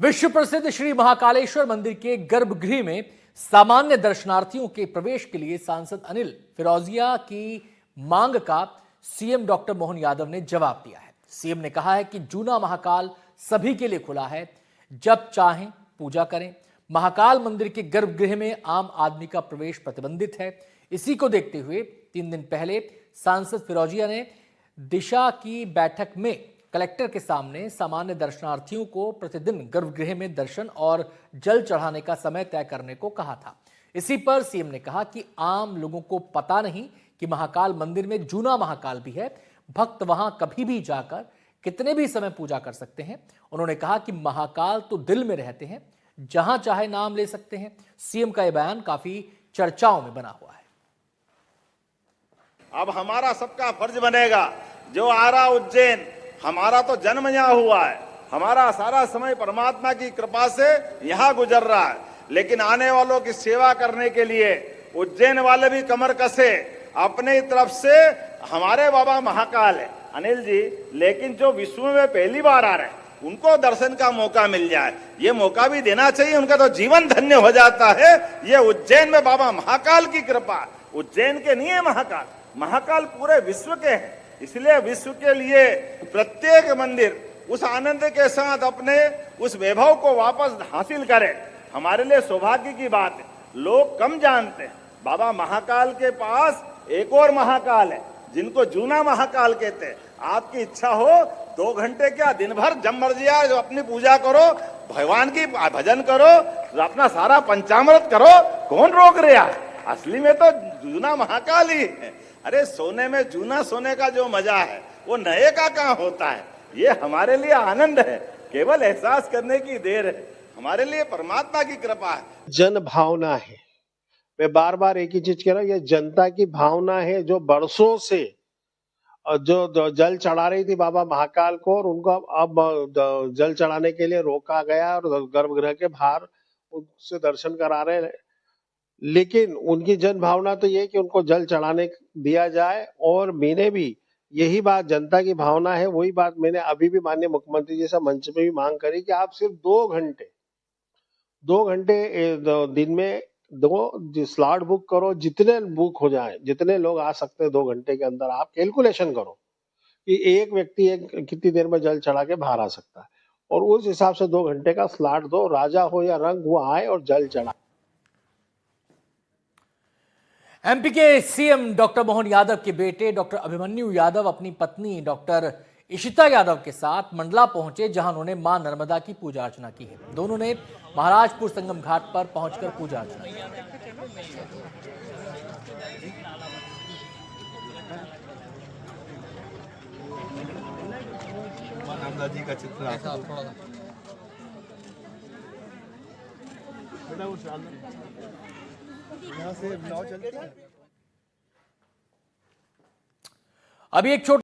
विश्व प्रसिद्ध श्री महाकालेश्वर मंदिर के गर्भगृह में सामान्य दर्शनार्थियों के प्रवेश के लिए सांसद अनिल फिरोजिया की मांग का सीएम डॉक्टर मोहन यादव ने जवाब दिया है। सीएम ने कहा है कि जूना महाकाल सभी के लिए खुला है, जब चाहें पूजा करें। महाकाल मंदिर के गर्भगृह में आम आदमी का प्रवेश प्रतिबंधित है। इसी को देखते हुए 3 दिन पहले सांसद फिरोजिया ने दिशा की बैठक में कलेक्टर के सामने सामान्य दर्शनार्थियों को प्रतिदिन गर्भगृह में दर्शन और जल चढ़ाने का समय तय करने को कहा था। इसी पर सीएम ने कहा कि आम लोगों को पता नहीं कि महाकाल मंदिर में जूना महाकाल भी है। भक्त वहां कभी भी जाकर कितने भी समय पूजा कर सकते हैं। उन्होंने कहा कि महाकाल तो दिल में रहते हैं, जहां चाहे नाम ले सकते हैं। सीएम का यह बयान काफी चर्चाओं में बना हुआ है। अब हमारा सबका फर्ज बनेगा, जो आ रहा उज्जैन हमारा तो जन्म यहाँ हुआ है, हमारा सारा समय परमात्मा की कृपा से यहाँ गुजर रहा है, लेकिन आने वालों की सेवा करने के लिए उज्जैन वाले भी कमर कसे। अपने तरफ से हमारे बाबा महाकाल है अनिल जी, लेकिन जो विश्व में पहली बार आ रहे हैं उनको दर्शन का मौका मिल जाए, ये मौका भी देना चाहिए। उनका तो जीवन धन्य हो जाता है। ये उज्जैन में बाबा महाकाल की कृपा, उज्जैन के नहीं है महाकाल, महाकाल पूरे विश्व के हैं। इसलिए विश्व के लिए प्रत्येक मंदिर उस आनंद के साथ अपने उस वैभव को वापस हासिल करे, हमारे लिए सौभाग्य की बात है। लोग कम जानते हैं बाबा महाकाल के पास एक और महाकाल है, जिनको जूना महाकाल कहते हैं। आपकी इच्छा हो 2 घंटे क्या, दिन भर जब मर्जी आए अपनी पूजा करो, भगवान की भजन करो, अपना सारा पंचामृत करो, कौन रोक रहा है? असली में तो जूना महाकाल ही है। अरे सोने में जूना सोने का जो मजा है वो नए का कहाँ होता है। ये हमारे लिए आनंद है, केवल एहसास करने की देर है। हमारे लिए परमात्मा की कृपा है, जन भावना है। मैं बार बार एक ही चीज कह रहा हूँ, ये जनता की भावना है जो बरसों से जो जल चढ़ा रही थी बाबा महाकाल को, और उनको अब जल चढ़ाने के लिए रोका गया और गर्भगृह के बाहर उनसे दर्शन करा रहे हैं। लेकिन उनकी जन भावना तो ये कि उनको जल चढ़ाने दिया जाए, और मैंने भी यही बात, जनता की भावना है, वही बात मैंने अभी भी माननीय मुख्यमंत्री जी से मंच पे भी मांग करी कि आप सिर्फ 2 घंटे दिन में 2 स्लॉट बुक करो। जितने बुक हो जाए, जितने लोग आ सकते हैं 2 घंटे के अंदर, आप कैलकुलेशन करो कि एक व्यक्ति कितनी देर में जल चढ़ा के बाहर आ सकता है, और उस हिसाब से 2 घंटे का स्लॉट दो। राजा हो या रंग, वो आए और जल चढ़ा। एमपी के सीएम डॉक्टर मोहन यादव के बेटे डॉक्टर अभिमन्यु यादव अपनी पत्नी डॉक्टर इशिता यादव के साथ मंडला पहुंचे, जहां उन्होंने मां नर्मदा की पूजा अर्चना की है। दोनों ने महाराजपुर संगम घाट पर पहुंचकर पूजा अर्चना की। नर्मदा जी का चित्र यहाँ से अभी एक छोटा